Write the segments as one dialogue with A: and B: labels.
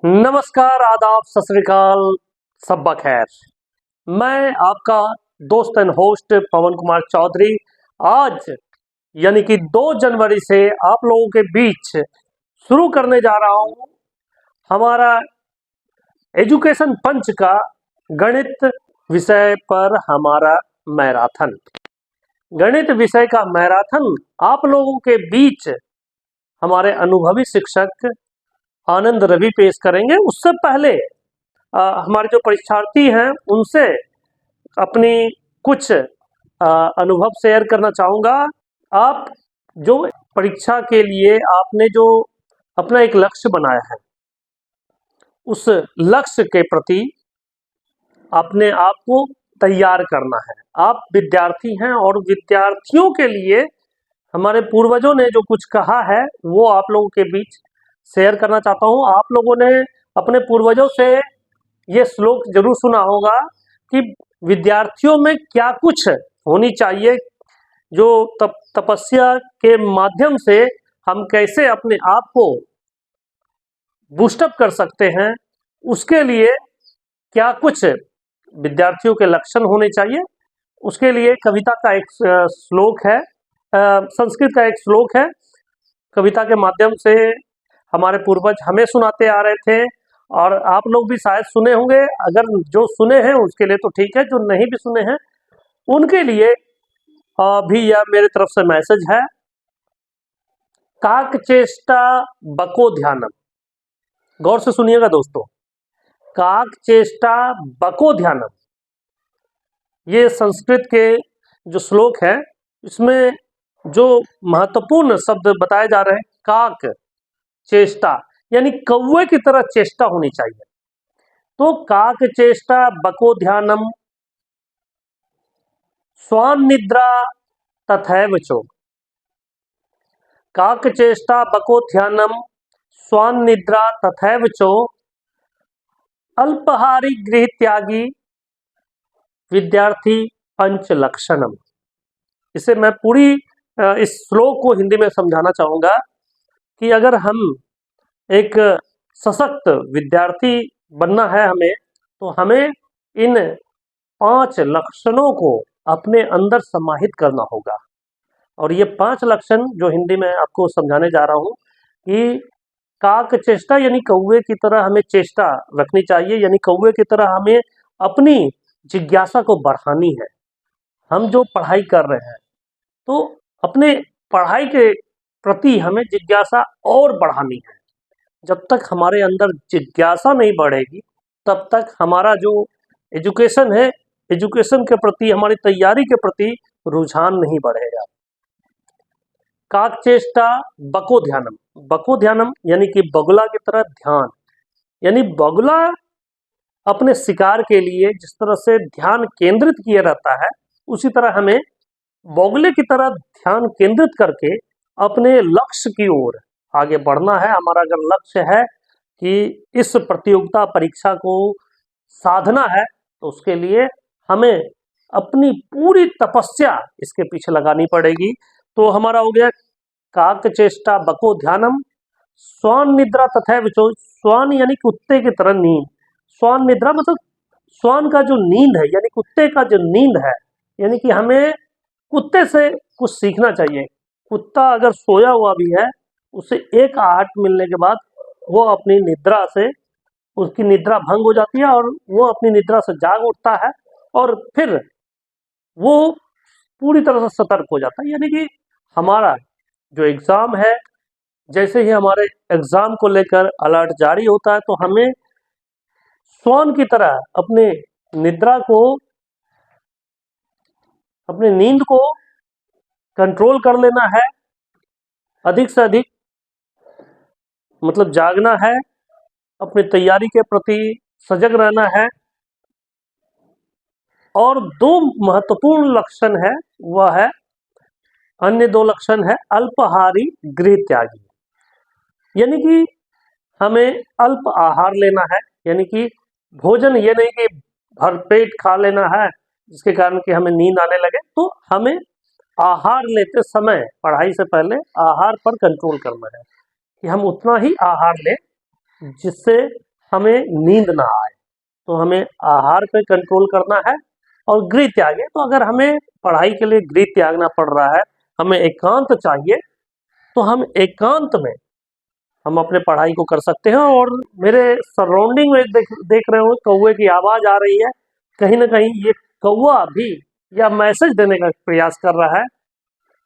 A: नमस्कार, आदाब, सत श्री अकाल, सब्बा खैर। मैं आपका दोस्त एंड होस्ट पवन कुमार चौधरी आज यानी कि 2 जनवरी से आप लोगों के बीच शुरू करने जा रहा हूं हमारा एजुकेशन पंच का गणित विषय पर हमारा मैराथन। गणित विषय का मैराथन आप लोगों के बीच हमारे अनुभवी शिक्षक आनंद रवि पेश करेंगे। उससे पहले हमारे जो परीक्षार्थी हैं उनसे अपनी कुछ अनुभव शेयर करना चाहूँगा। आप जो परीक्षा के लिए आपने जो अपना एक लक्ष्य बनाया है, उस लक्ष्य के प्रति अपने आप को तैयार करना है। आप विद्यार्थी हैं और विद्यार्थियों के लिए हमारे पूर्वजों ने जो कुछ कहा है वो आप लोगों के बीच शेयर करना चाहता हूँ। आप लोगों ने अपने पूर्वजों से ये श्लोक जरूर सुना होगा कि विद्यार्थियों में क्या कुछ होनी चाहिए, जो तपस्या के माध्यम से हम कैसे अपने आप को बूस्टअप कर सकते हैं, उसके लिए क्या कुछ विद्यार्थियों के लक्षण होने चाहिए। उसके लिए कविता का एक श्लोक है, संस्कृत का एक श्लोक है। कविता के माध्यम से हमारे पूर्वज हमें सुनाते आ रहे थे और आप लोग भी शायद सुने होंगे। अगर जो सुने हैं उसके लिए तो ठीक है, जो नहीं भी सुने हैं उनके लिए भी यह मेरे तरफ से मैसेज है। काक चेष्टा बको ध्यानम। गौर से सुनिएगा दोस्तों, काक चेष्टा बको ध्यानम, ये संस्कृत के जो श्लोक है इसमें जो महत्वपूर्ण शब्द बताए जा रहे हैं, काक चेष्टा यानी कौवे की तरह चेष्टा होनी चाहिए। तो काक चेष्टा बको ध्यानम स्वान निद्रा तथैव चो। काक चेष्टा बको ध्यानम स्वान निद्रा तथैव चो अल्पहारी गृह त्यागी विद्यार्थी पंच लक्षणम। इसे मैं पूरी इस श्लोक को हिंदी में समझाना चाहूंगा कि अगर हम एक सशक्त विद्यार्थी बनना है हमें, तो हमें इन 5 लक्षणों को अपने अंदर समाहित करना होगा। और ये 5 लक्षण जो हिंदी में आपको समझाने जा रहा हूँ कि काक चेष्टा यानी कौवे की तरह हमें चेष्टा रखनी चाहिए, यानी कौवे की तरह हमें अपनी जिज्ञासा को बढ़ानी है। हम जो पढ़ाई कर रहे हैं तो अपने पढ़ाई के प्रति हमें जिज्ञासा और बढ़ानी है। जब तक हमारे अंदर जिज्ञासा नहीं बढ़ेगी तब तक हमारा जो एजुकेशन है, एजुकेशन के प्रति, हमारी तैयारी के प्रति रुझान नहीं बढ़ेगा। काक चेष्टा बको ध्यानम। बको ध्यानम यानी कि बगुला की तरह ध्यान, यानी बगुला अपने शिकार के लिए जिस तरह से ध्यान केंद्रित किया रहता है, उसी तरह हमें बगुले की तरह ध्यान केंद्रित करके अपने लक्ष्य की ओर आगे बढ़ना है। हमारा अगर लक्ष्य है कि इस प्रतियोगिता परीक्षा को साधना है तो उसके लिए हमें अपनी पूरी तपस्या इसके पीछे लगानी पड़ेगी। तो हमारा हो गया काक चेष्टा बको ध्यानम स्वान निद्रा तथैव चो। स्वान यानी कुत्ते की तरह नींद। स्वान निद्रा मतलब स्वान का जो नींद है, यानी कुत्ते का जो नींद है, यानी कि हमें कुत्ते से कुछ सीखना चाहिए। कुत्ता अगर सोया हुआ भी है, उसे एक आहट मिलने के बाद वो अपनी निद्रा से, उसकी निद्रा भंग हो जाती है और वो अपनी निद्रा से जाग उठता है और फिर वो पूरी तरह से सतर्क हो जाता है। यानी कि हमारा जो एग्ज़ाम है, जैसे ही हमारे एग्ज़ाम को लेकर अलर्ट जारी होता है तो हमें स्वान की तरह अपने निद्रा को, अपनी नींद को कंट्रोल कर लेना है। अधिक से अधिक मतलब जागना है, अपनी तैयारी के प्रति सजग रहना है। और 2 महत्वपूर्ण लक्षण है, वह है, अन्य 2 लक्षण है अल्पहारी गृह त्यागी, यानी कि हमें अल्प आहार लेना है। यानी कि भोजन ये नहीं कि भरपेट खा लेना है जिसके कारण कि हमें नींद आने लगे। तो हमें आहार लेते समय पढ़ाई से पहले आहार पर कंट्रोल करना है कि हम उतना ही आहार लें जिससे हमें नींद ना आए, तो हमें आहार पे कंट्रोल करना है और गृह त्याग है। तो अगर हमें पढ़ाई के लिए गृह त्यागना पड़ रहा है, हमें एकांत चाहिए, तो हम एकांत में हम अपने पढ़ाई को कर सकते हैं। और मेरे सराउंडिंग में देख रहे हो कौवे की आवाज आ रही है, कहीं ना कहीं ये कौवा भी या मैसेज देने का प्रयास कर रहा है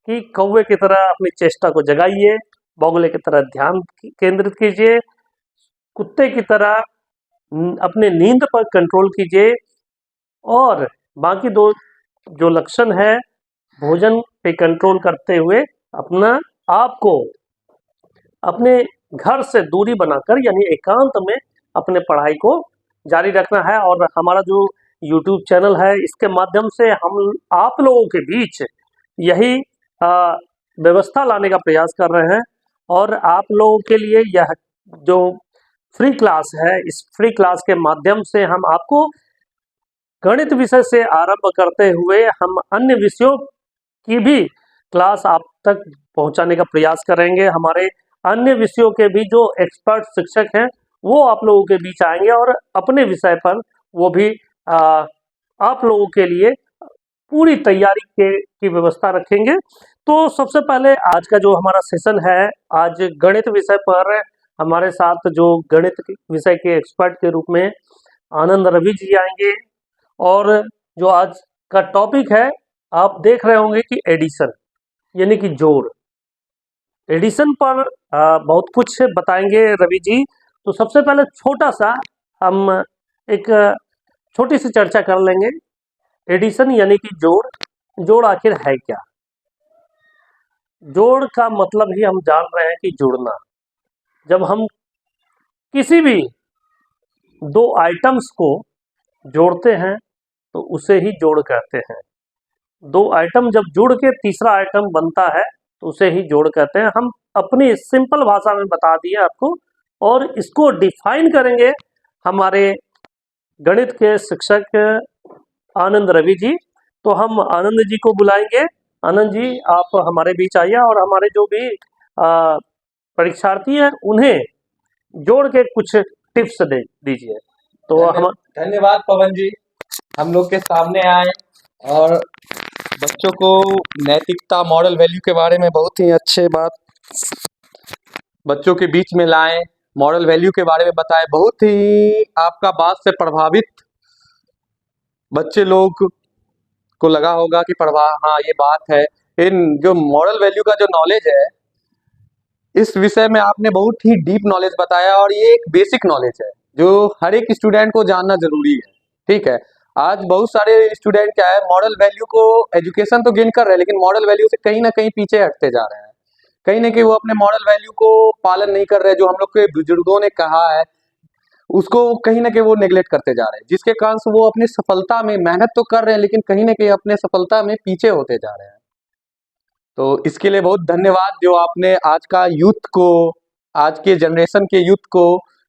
A: कि कौवे की तरह अपनी चेष्टा को जगाइए, बगुले की तरह ध्यान केंद्रित कीजिए, कुत्ते की तरह अपने नींद पर कंट्रोल कीजिए, और बाकी दो जो लक्षण है, भोजन पे कंट्रोल करते हुए अपना आपको अपने घर से दूरी बनाकर यानी एकांत में अपने पढ़ाई को जारी रखना है। और हमारा जो यूट्यूब चैनल है, इसके माध्यम से हम आप लोगों के बीच यही व्यवस्था लाने का प्रयास कर रहे हैं। और आप लोगों के लिए यह जो फ्री क्लास है, इस फ्री क्लास के माध्यम से हम आपको गणित विषय से आरंभ करते हुए हम अन्य विषयों की भी क्लास आप तक पहुंचाने का प्रयास करेंगे। हमारे अन्य विषयों के भी जो एक्सपर्ट शिक्षक हैं, वो आप लोगों के बीच आएंगे और अपने विषय पर वो भी आप लोगों के लिए पूरी तैयारी की व्यवस्था रखेंगे। तो सबसे पहले आज का जो हमारा सेशन है, आज गणित विषय पर हमारे साथ जो गणित विषय के एक्सपर्ट के रूप में आनंद रवि जी आएंगे। और जो आज का टॉपिक है, आप देख रहे होंगे कि एडिशन यानी कि जोड़, एडिशन पर बहुत कुछ बताएंगे रवि जी। तो सबसे पहले छोटा सा हम एक छोटी सी चर्चा कर लेंगे। एडिशन यानी कि जोड़, जोड़ आखिर है क्या? जोड़ का मतलब ही हम जान रहे हैं कि जुड़ना। जब हम किसी भी दो आइटम्स को जोड़ते हैं तो उसे ही जोड़ कहते हैं। दो आइटम जब जुड़ के तीसरा आइटम बनता है तो उसे ही जोड़ कहते हैं। हम अपनी सिंपल भाषा में बता दिए आपको, और इसको डिफाइन करेंगे हमारे गणित के शिक्षक आनंद रवि जी। तो हम आनंद जी को बुलाएंगे। आनंद जी, आप हमारे बीच आइए और हमारे जो भी परीक्षार्थी हैं उन्हें जोड़ के कुछ टिप्स दे दीजिए। तो हम
B: धन्यवाद पवन जी, हम लोग के सामने आए और बच्चों को नैतिकता, मॉरल वैल्यू के बारे में बहुत ही अच्छे बात बच्चों के बीच में लाएं, मॉरल वैल्यू के बारे में बताएं। बहुत ही आपका बात से प्रभावित बच्चे लोग को लगा होगा कि हाँ ये बात है। इन जो मॉरल वैल्यू का जो नॉलेज है, इस विषय में आपने बहुत ही डीप नॉलेज बताया, और ये एक बेसिक नॉलेज है जो हर एक स्टूडेंट को जानना जरूरी है। ठीक है, आज बहुत सारे स्टूडेंट क्या है, मॉरल वैल्यू को एजुकेशन तो गेन कर रहे हैं, लेकिन मॉरल वैल्यू से कहीं ना कहीं पीछे हटते जा रहे हैं। कहीं ना कहीं वो अपने मॉरल वैल्यू को पालन नहीं कर रहे, जो हम लोग के बुजुर्गों ने कहा है उसको कहीं ना कहीं वो नेग्लेक्ट करते जा रहे हैं, जिसके कारण से वो अपनी सफलता में मेहनत तो कर रहे हैं, लेकिन कहीं ना कहीं अपने सफलता में पीछे होते जा रहे हैं। तो इसके लिए बहुत धन्यवाद जो आपने आज का यूथ को, आज के जनरेशन के यूथ को,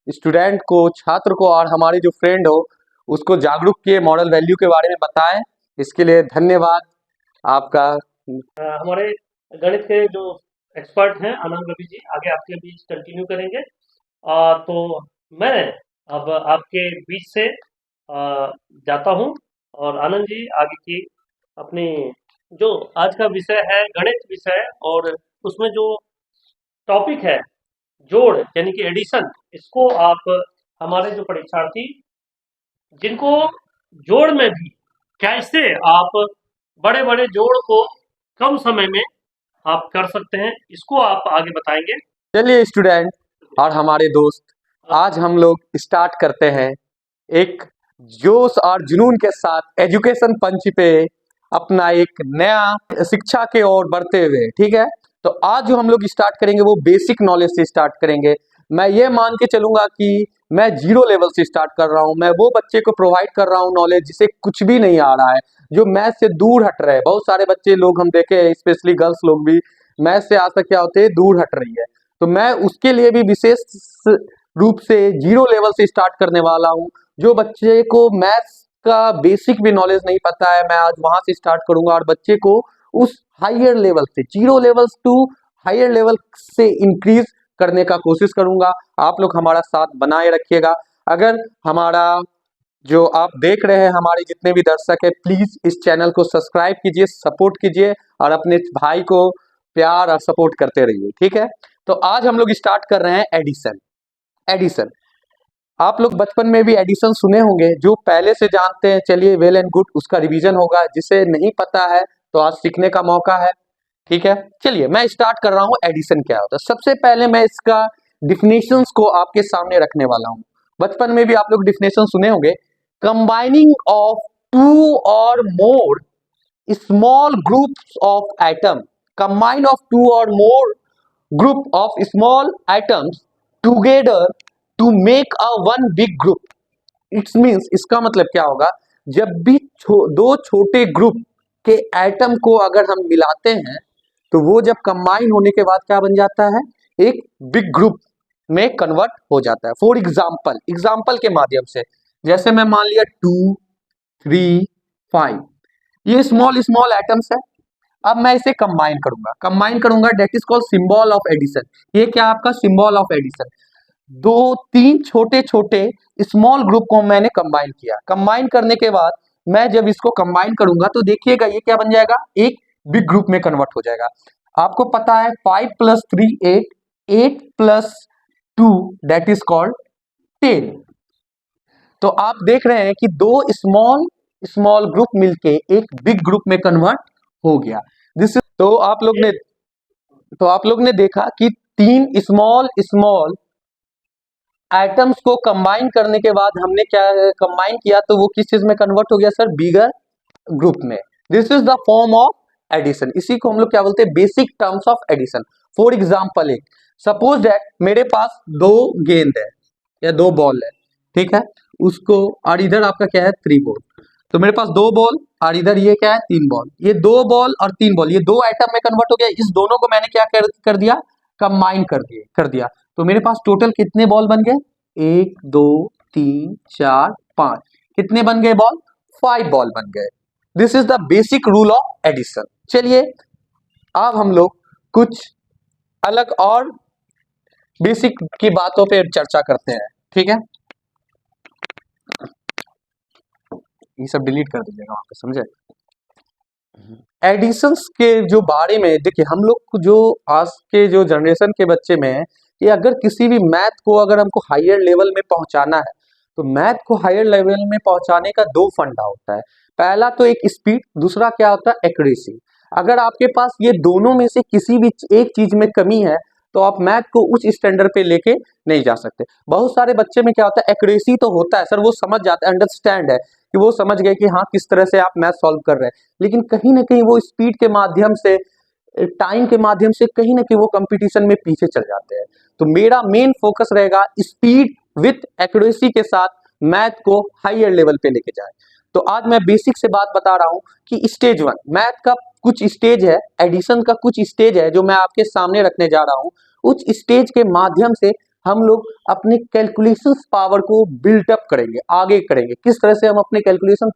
B: स्टूडेंट को, छात्र को और हमारे जो फ्रेंड हो उसको जागरूक किए, मॉरल वैल्यू के बारे में बताएं। इसके लिए धन्यवाद आपका।
A: हमारे गणित के जो एक्सपर्ट हैं आनंद रवि जी आगे आपके बीच कंटिन्यू करेंगे। तो मैं अब आपके बीच से जाता हूं, और आनंद जी आगे की अपनी जो आज का विषय है गणित विषय, और उसमें जो टॉपिक है जोड़ यानी कि एडिशन, इसको आप हमारे जो परीक्षार्थी जिनको जोड़ में भी कैसे आप बड़े बड़े जोड़ को कम समय में आप कर सकते हैं, इसको आप आगे बताएंगे।
B: चलिए स्टूडेंट और हमारे दोस्त, आज हम लोग स्टार्ट करते हैं एक जोश और जुनून के साथ एजुकेशन पंच पे अपना एक नया शिक्षा के ओर बढ़ते हुए। ठीक है, तो आज जो हम लोग स्टार्ट करेंगे वो बेसिक नॉलेज से स्टार्ट करेंगे। मैं ये मान के चलूंगा कि मैं 0 लेवल से स्टार्ट कर रहा हूँ। मैं वो बच्चे को प्रोवाइड कर रहा हूँ नॉलेज जिसे कुछ भी नहीं आ रहा है, जो मैथ से दूर हट रहे हैं। बहुत सारे बच्चे लोग हम देखे, स्पेशली गर्ल्स लोग भी मैथ से आज तक क्या होते हैं, दूर हट रही है। तो मैं उसके लिए भी विशेष रूप से 0 लेवल से स्टार्ट करने वाला हूँ। जो बच्चे को मैथ्स का बेसिक भी नॉलेज नहीं पता है, मैं आज वहां से स्टार्ट करूंगा और बच्चे को उस हायर लेवल से 0 लेवल टू हायर लेवल से इंक्रीज करने का कोशिश करूंगा। आप लोग हमारा साथ बनाए रखिएगा। अगर हमारा जो आप देख रहे हैं, हमारे जितने भी दर्शक है, प्लीज इस चैनल को सब्सक्राइब कीजिए, सपोर्ट कीजिए और अपने भाई को प्यार और सपोर्ट करते रहिए, ठीक है। तो आज हम लोग स्टार्ट कर रहे हैं एडिशन। एडिशन आप लोग बचपन में भी एडिशन सुने होंगे, जो पहले से जानते हैं चलिए वेल एंड गुड, उसका रिवीजन होगा। जिसे नहीं पता है तो आज सीखने का मौका है, ठीक है। चलिए मैं स्टार्ट कर रहा हूँ एडिशन क्या होता है। सबसे पहले मैं इसका डिफिनेशंस को आपके सामने रखने वाला हूँ। बचपन में भी आप लोग डिफिनेशन सुने होंगे, combining of two or more small groups of atom, combine of two or more group of small atoms together to make a one big group. It's means, इसका मतलब क्या होगा, जब भी दो छोटे ग्रुप के एटम को अगर हम मिलाते हैं तो वो जब कंबाइन होने के बाद क्या बन जाता है, एक बिग ग्रुप में कन्वर्ट हो जाता है। फॉर एग्जाम्पल, एग्जाम्पल के माध्यम से, जैसे मैं मान लिया 2, 3, 5, ये स्मॉल स्मॉल एटम्स है। अब मैं इसे कंबाइन करूंगा that is called symbol of addition. ये क्या आपका सिंबल ऑफ एडिशन, दो तीन छोटे छोटे स्मॉल ग्रुप को मैंने कंबाइन किया। कंबाइन करने के बाद मैं जब इसको कंबाइन करूंगा तो देखिएगा ये क्या बन जाएगा, एक बिग ग्रुप में कन्वर्ट हो जाएगा। आपको पता है 5 + 3 8, 8 + 2 दैट इज कॉल्ड 10। तो आप देख रहे हैं कि दो स्मॉल स्मॉल ग्रुप मिलके एक बिग ग्रुप में कन्वर्ट हो गया। दिस तो आप लोग ने देखा कि तीन स्मॉल स्मॉल एटम्स को कंबाइन करने के बाद हमने क्या कंबाइन किया, तो वो किस चीज में कन्वर्ट हो गया सर, बिगर ग्रुप में। This is the form of addition. इसी को हम लोग क्या बोलते हैं, basic terms of addition. For example, एक सपोज दैट मेरे पास दो गेंद है या दो बॉल है, ठीक है, उसको, और इधर आपका क्या है 3 बॉल। तो मेरे पास 2 बॉल और इधर ये क्या है 3 बॉल। ये 2 बॉल और 3 बॉल ये दो एटम में कन्वर्ट हो गया। इस दोनों को मैंने क्या कर दिया, कंबाइन कर दिया। तो मेरे पास टोटल कितने बॉल बन गए, 1 2 3 4 5, कितने बन गए बॉल, 5 बॉल बन गए। This is the basic rule of addition. चलिए अब हम लोग कुछ अलग और बेसिक की बातों पे चर्चा करते हैं, ठीक है। ये सब डिलीट कर दीजिएगा वहां पे, समझे। एडिशंस के जो बारे में देखिए, हम लोग जो आज के जो जनरेशन के बच्चे में है, कि अगर किसी भी मैथ को अगर हमको हायर लेवल में पहुंचाना है, तो मैथ को हायर लेवल में पहुंचाने का 2 फंडा होता है। पहला तो एक स्पीड, दूसरा क्या होता है, एक्यूरेसी। अगर आपके पास ये दोनों में से किसी भी एक चीज में कमी है तो आप मैथ को उच्च स्टैंडर्ड पे लेके नहीं जा सकते। बहुत सारे बच्चे में क्या होता है, एक्यूरेसी तो होता है सर, वो समझ जाते हैं, अंडरस्टैंड है कि वो समझ गए कि हाँ किस तरह से आप मैथ सॉल्व कर रहे हैं, लेकिन कहीं ना कहीं वो स्पीड के माध्यम से, टाइम के माध्यम से कहीं ना कहीं वो कंपटीशन में पीछे चल जाते हैं। तो मेरा मेन फोकस रहेगा स्पीड विथ एक्यूरेसी के साथ मैथ को हायर लेवल पे लेके जाए। तो आज मैं बेसिक से बात बता रहा हूं कि स्टेज 1 मैथ का कुछ स्टेज है, एडिशन का कुछ स्टेज है जो मैं आपके सामने रखने जा रहा हूं। उस स्टेज के माध्यम से हम लोग अपने कैलकुलेशन पावर को बिल्ट अप करेंगे, आगे करेंगे, किस तरह से हम अपने कैलकुलेशन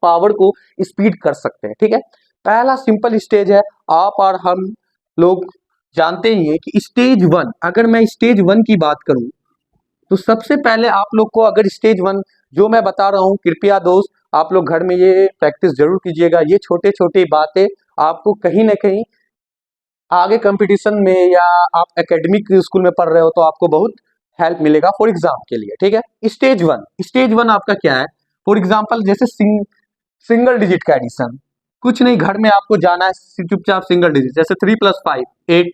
B: पावर को स्पीड कर सकते हैं, ठीक है। पहला सिंपल स्टेज है, आप और हम लोग जानते ही हैं कि स्टेज 1, अगर मैं स्टेज 1 की बात करूं तो सबसे पहले आप लोग को अगर स्टेज 1 जो मैं बता रहा हूं, कृपया दोस्त आप लोग घर में ये प्रैक्टिस जरूर कीजिएगा। ये छोटे छोटे बातें आपको कहीं ना कहीं आगे कंपटीशन में या आप एकेडमिक स्कूल में पढ़ रहे हो तो आपको बहुत हेल्प मिलेगा फॉर एग्जाम के लिए, ठीक है। स्टेज 1 आपका क्या है, फॉर एग्जाम्पल जैसे सिंगल डिजिट का एडिशन, कुछ नहीं, घर में आपको जाना है चुपचाप सिंगल डिजिट, जैसे 3 + 5 8,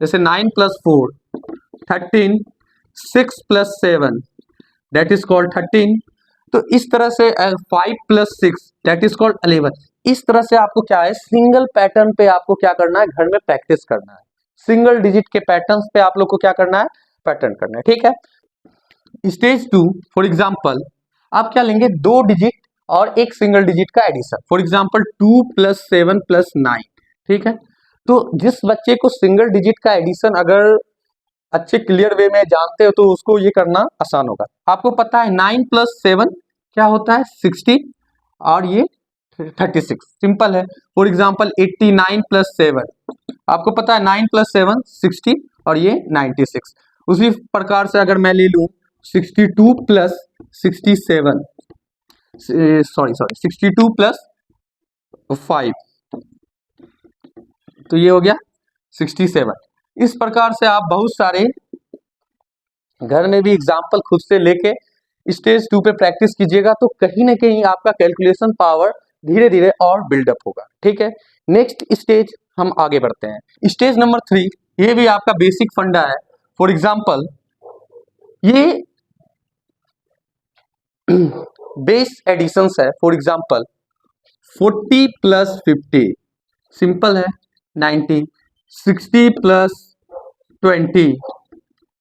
B: जैसे 9 + 4 13, 6 + 7 दैट इज कॉल्ड 13। तो इस तरह से 5 + 6 दैट इज कॉल्ड 11। इस तरह से आपको क्या है, सिंगल पैटर्न पे आपको क्या करना है, घर में प्रैक्टिस करना है। सिंगल डिजिट के पैटर्न्स पे आप लोग को क्या करना है, पैटर्न करना है, ठीक है। स्टेज 2 फॉर एग्जाम्पल आप क्या लेंगे, 2 डिजिट और एक सिंगल डिजिट का एडिशन, फॉर एग्जाम्पल 2 + 7 + 9, ठीक है। तो जिस बच्चे को सिंगल डिजिट का एडिशन अगर अच्छे क्लियर वे में जानते हो तो उसको ये करना आसान होगा। आपको पता है 9 + 7 क्या होता है, 16 और ये 36, सिंपल है। फॉर एग्जाम्पल 89 + 7 आपको पता है 9 + 7 60 और ये 96। उसी प्रकार से अगर मैं ले लूं 62 प्लस 67, सॉरी 62 प्लस 5, तो ये हो गया 67। इस प्रकार से आप बहुत सारे घर में भी एग्जाम्पल खुद से लेके स्टेज 2 पे प्रैक्टिस कीजिएगा, तो कहीं ना कहीं आपका कैलकुलेशन पावर धीरे धीरे और बिल्डअप होगा। ठीक है, नेक्स्ट स्टेज हम आगे बढ़ते हैं। स्टेज नंबर 3, ये भी आपका बेसिक फंडा है। फॉर एग्जाम्पल ये बेस एडिशंस है। फॉर एग्जाम्पल 40 प्लस 50 सिंपल है 90, 60 plus 20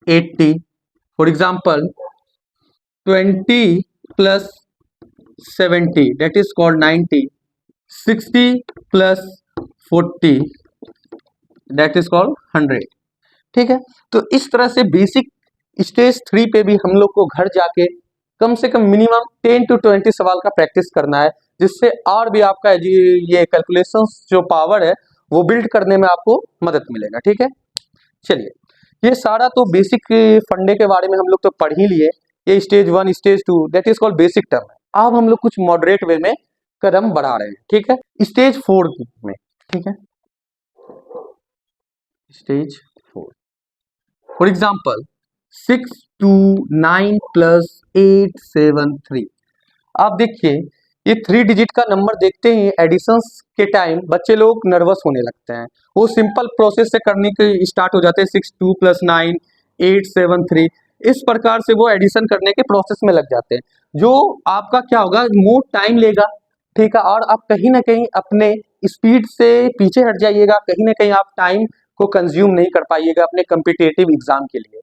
B: 80, for example 20 plus 70 that is called 90, 60 plus 40 that is called 100। ठीक है, तो इस तरह से बेसिक स्टेज 3 पे भी हम लोग को घर जाके कम से कम मिनिमम 10 to 20 सवाल का प्रैक्टिस करना है, जिससे और भी आपका ये कैलकुलेशंस जो पावर है वो बिल्ड करने में आपको मदद मिलेगा। ठीक है, चलिए, ये सारा तो बेसिक फंडे के बारे में हम लोग तो पढ़ ही लिए। ये stage 1 stage 2 that is called basic term है। अब हम लोग कुछ मॉडरेट वे में कदम बढ़ा रहे हैं। ठीक है, स्टेज 4 में। ठीक है, स्टेज 4 फॉर एग्जाम्पल 6 2 9 प्लस 8 7 3। आप देखिए, ये 3 डिजिट का नंबर देखते ही एडिशंस के टाइम बच्चे लोग नर्वस होने लगते हैं। वो सिंपल प्रोसेस से करने के स्टार्ट हो जाते हैं, 6 2 प्लस 9 8 7 3, इस प्रकार से वो एडिशन करने के प्रोसेस में लग जाते हैं, जो आपका क्या होगा, मोर टाइम लेगा। ठीक है, और आप कहीं ना कहीं अपने स्पीड से पीछे हट जाइएगा, कहीं ना कहीं आप टाइम को कंज्यूम नहीं कर पाइएगा अपने कम्पिटिटिव एग्जाम के लिए।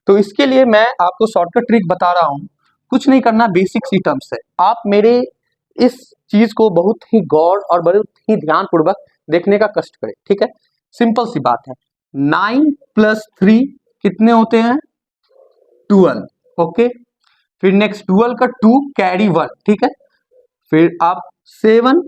B: तो इसके लिए मैं आपको शॉर्टकट ट्रिक बता रहा हूँ। कुछ नहीं करना, बेसिक सी टर्म्स है। आप मेरे इस चीज को बहुत ही गौर और बहुत ही ध्यान पूर्वक देखने का कष्ट करें। ठीक है, सिंपल सी बात है, 9 प्लस 3 कितने होते हैं, 12। ओके, फिर नेक्स्ट 12 का 2 कैरी 1। ठीक है, फिर आप 7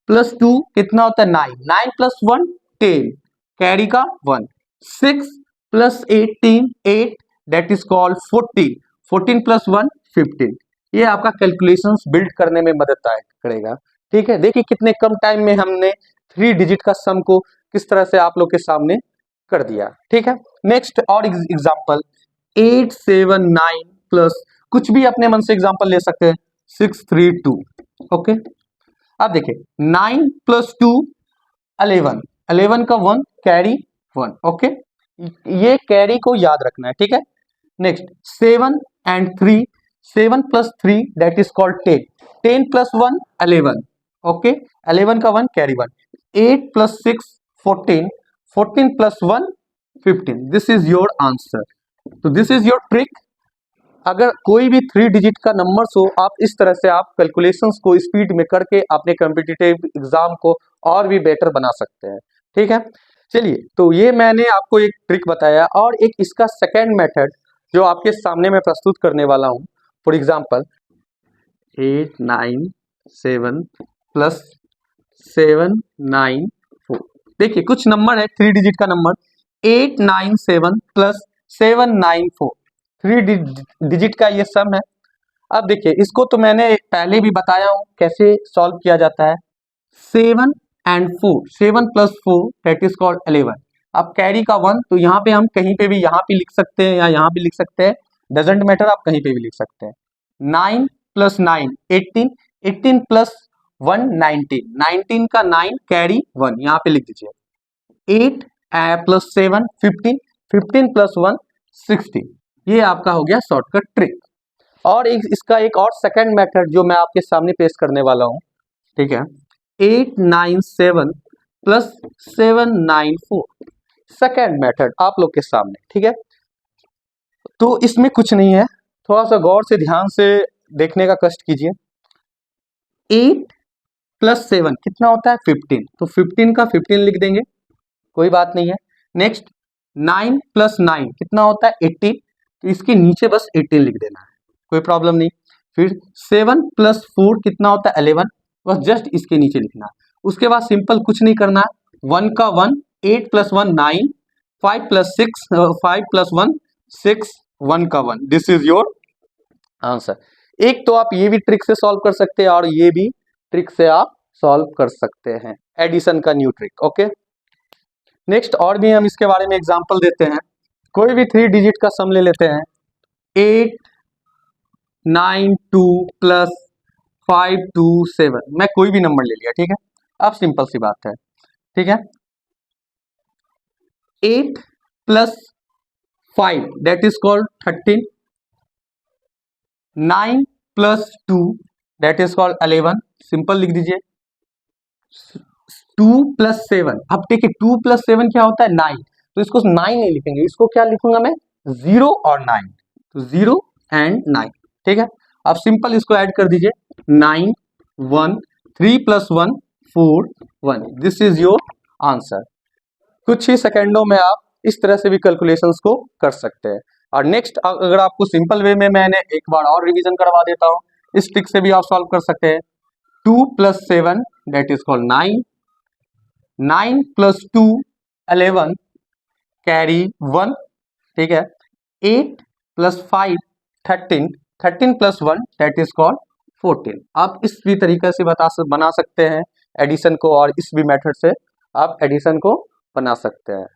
B: प्लस 2 कितना होता है, 9, 9 प्लस 1 10 कैरी का 1, 6 plus 18 8 that is called 14, 14 plus 1 15। ये आपका कैलकुलेशंस बिल्ड करने में मदद करेगा। ठीक है, देखिए कितने कम टाइम में हमने 3 डिजिट का सम को किस तरह से आप लोग के सामने कर दिया। ठीक है, नेक्स्ट और एग्जांपल 8 7 9 प्लस कुछ भी अपने मन से एग्जांपल ले सकते हैं, 6 3 2। ओके, अब देखिए 9 प्लस 2 11, 11 का 1 कैरी 1। ओके, ये कैरी को याद रखना है। ठीक है, next 7 and 3, 7 plus 3 that is called 10, 10 plus 1 11। Okay, 11 का 1 carry 1, 8 plus 6 14, 14 plus 1 15। This is your answer. तो दिस इज योर ट्रिक। अगर कोई भी 3 डिजिट का नंबर हो, आप इस तरह से आप कैलकुलेशंस को स्पीड में करके अपने कॉम्पिटिटिव एग्जाम को और भी बेटर बना सकते हैं। ठीक है, चलिए, तो ये मैंने आपको एक ट्रिक बताया, और एक इसका सेकेंड मेथड जो आपके सामने मैं प्रस्तुत करने वाला हूँ। For example 8 9 7 plus 7 9 4। देखिए कुछ नंबर है 3 डिजिट का नंबर, 8 9 7 प्लस 7 9 4, 3 डिजिट का ये सम है। अब देखिए, इसको तो मैंने पहले भी बताया हूँ कैसे सॉल्व किया जाता है। 7 and 4, 7 plus 4 that is called 11। अब कैरी का 1, तो यहाँ पे हम कहीं पे भी यहाँ पे लिख सकते हैं या यहाँ पे लिख सकते हैं, डजेंट मैटर, आप कहीं पे भी लिख सकते हैं। 9 प्लस 9 18, 18 प्लस 1 19, 19 का 9 कैरी 1, यहाँ पे लिख दीजिए। 8 प्लस 7 15, 15 प्लस 1 16। ये आपका हो गया शॉर्टकट ट्रिक। और इसका एक और सेकंड मेथड जो मैं आपके सामने पेश करने वाला हूँ। ठीक है, 8 9 7 प्लस 7 9 4, सेकेंड मेथड आप लोग के सामने। ठीक है, तो इसमें कुछ नहीं है, थोड़ा सा गौर से ध्यान से देखने का कष्ट कीजिए। 8 प्लस 7 कितना होता है, 15, तो 15 का 15 लिख देंगे, कोई बात नहीं है। नेक्स्ट 9 प्लस 9 कितना होता है, 18, तो इसके नीचे बस 18 लिख देना है, कोई प्रॉब्लम नहीं। फिर 7 प्लस 4 कितना होता है, 11, बस जस्ट इसके नीचे लिखना है। उसके बाद सिंपल कुछ नहीं करना, 1 का 1, 8 प्लस 1 9, 5 प्लस 6 5 प्लस 1 6, 1 का 1, दिस इज योर आंसर। एक तो आप ये भी ट्रिक से सॉल्व कर सकते हैं और ये भी ट्रिक से आप सॉल्व कर सकते हैं, एडिशन का न्यू ट्रिक। ओके, नेक्स्ट और भी हम इसके बारे में एग्जांपल देते हैं। कोई भी 3 डिजिट का सम ले लेते हैं, 892 प्लस 527, मैं कोई भी नंबर ले लिया, ठीक है। अब सिंपल सी बात है, ठीक है, 8 plus 5 that is called 13, 9 plus 2 that is called 11, simple लिख दीजिए। 2 प्लस 7, अब देखिए 2 प्लस 7 क्या होता है 9, तो इसको 9 नहीं लिखेंगे, इसको क्या लिखूंगा मैं 0 और 9, तो 0 एंड 9, ठीक है। अब सिंपल इसको ऐड कर दीजिए, 9 1 3 plus 1 4 1, this is your answer. कुछ ही सेकेंडों में आप इस तरह से भी कैलकुलेशंस को कर सकते हैं। और नेक्स्ट अगर आपको सिंपल वे में मैंने एक बार और रिवीजन करवा देता हूं, इस ट्रिक से भी आप सॉल्व कर सकते हैं। 2 plus 7 that is called 9, 9 plus 2 11 carry 1, ठीक है। 8 plus 5 13, 13 plus 1 that is called 14। आप इस भी तरीके से बना सकते हैं एडिशन को, और इस भी मेथड से आप एडिशन को बना सकते हैं।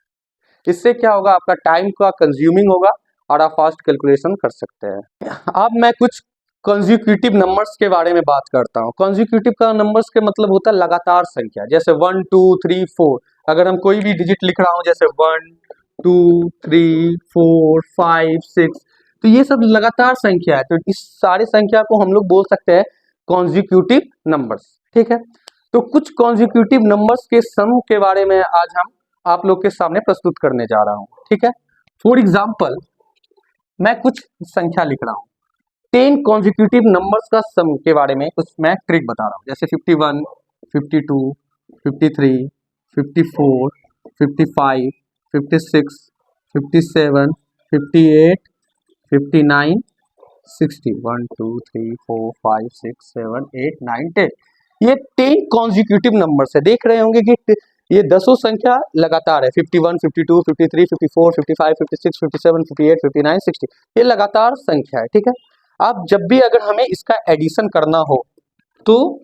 B: इससे क्या होगा, आपका टाइम का कंज्यूमिंग होगा और आप फास्ट कैलकुलेशन कर सकते हैं। अब मैं कुछ कॉन्जिक्यूटिव नंबर्स के बारे में बात करता हूँ। कॉन्जिक्यूटिव का नंबर्स के मतलब होता है लगातार संख्या, जैसे 1 2 3 4। अगर हम कोई भी डिजिट लिख रहा हूँ जैसे 1 2 3 4 5 6, तो ये सब लगातार संख्या है, तो इस सारे संख्या को हम लोग बोल सकते हैं कॉन्जिक्यूटिव नंबर्स, ठीक है। तो कुछ कॉन्जिक्यूटिव नंबर्स के सम के बारे में आज हम आप लोग के सामने प्रस्तुत करने जा रहा हूँ, ठीक है। फॉर एग्जाम्पल मैं कुछ संख्या लिख रहा हूँ, 10 कॉन्जिक्यूटिव नंबर्स का सम के बारे में कुछ मैं ट्रिक बता रहा हूँ, जैसे 51 52 53 54 55 56 57 58 59 60, 1 2 3 4 5 6 7 8 9 10, ये 10 कॉन्जिक्यूटिव नंबर्स है। देख रहे होंगे कि ये दसों संख्या लगातार है, 51 52 53 54 55 56 57 58 59 60, ये लगातार संख्या है, ठीक है। अब जब भी अगर हमें इसका एडिशन करना हो तो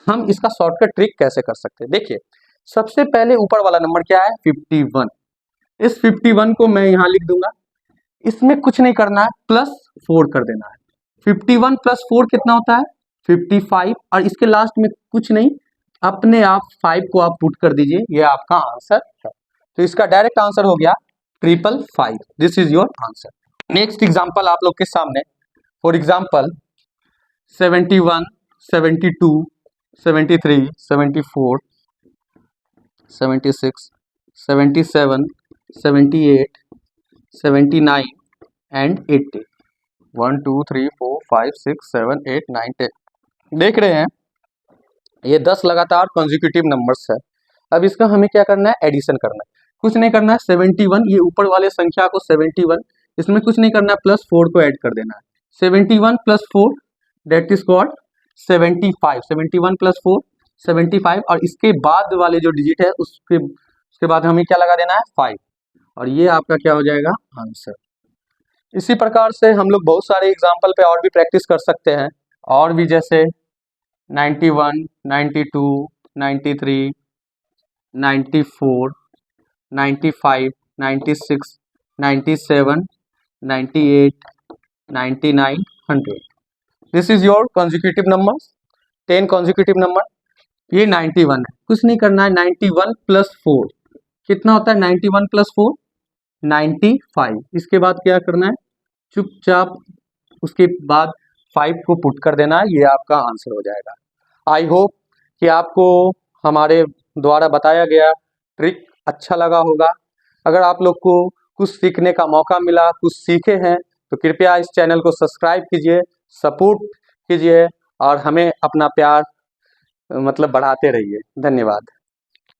B: हम इसका शॉर्टकट ट्रिक कैसे कर सकते हैं, देखिए। सबसे पहले ऊपर वाला नंबर क्या है 51, इस 51 को मैं यहां लिख दूंगा, इसमें कुछ नहीं करना है, प्लस 4 कर देना है। 51 प्लस 4 कितना होता है 55, और इसके लास्ट में कुछ नहीं, अपने आप 5 को आप पुट कर दीजिए, ये आपका आंसर है। तो इसका डायरेक्ट आंसर हो गया 555, this is your answer. Next example आप लोग के सामने, फॉर एग्जांपल 71 72 73 74 76 77 78 79 एंड 80, 1 2 3 4 5 6 7 8 9 10, देख रहे हैं ये 10 लगातार कॉन्जिक्यूटिव नंबर्स है। अब इसका हमें क्या करना है, एडिशन करना है, कुछ नहीं करना है। 71, ये ऊपर वाले संख्या को 71, इसमें कुछ नहीं करना है, प्लस 4 को ऐड कर देना है। 71 plus 4 that is called 75, 71 plus 4 75, और इसके बाद वाले जो डिजिट है उसके बाद हमें क्या लगा देना है 5, और ये आपका क्या हो जाएगा आंसर। इसी प्रकार से हम लोग बहुत सारे एग्जाम्पल पे और भी प्रैक्टिस कर सकते हैं, और भी जैसे 91 92 93 94 95 96 97 98 99 100, this is your consecutive numbers, 10 consecutive number. ये 91 है, कुछ नहीं करना है, 91 प्लस 4 कितना होता है 91 प्लस 4 95, इसके बाद क्या करना है, चुपचाप उसके बाद 5 को पुट कर देना है, ये आपका आंसर हो जाएगा। आई होप कि आपको हमारे द्वारा बताया गया ट्रिक अच्छा लगा होगा। अगर आप लोग को कुछ सीखने का मौका मिला, कुछ सीखे हैं, तो कृपया इस चैनल को सब्सक्राइब कीजिए, सपोर्ट कीजिए, और हमें अपना प्यार मतलब बढ़ाते रहिए। धन्यवाद।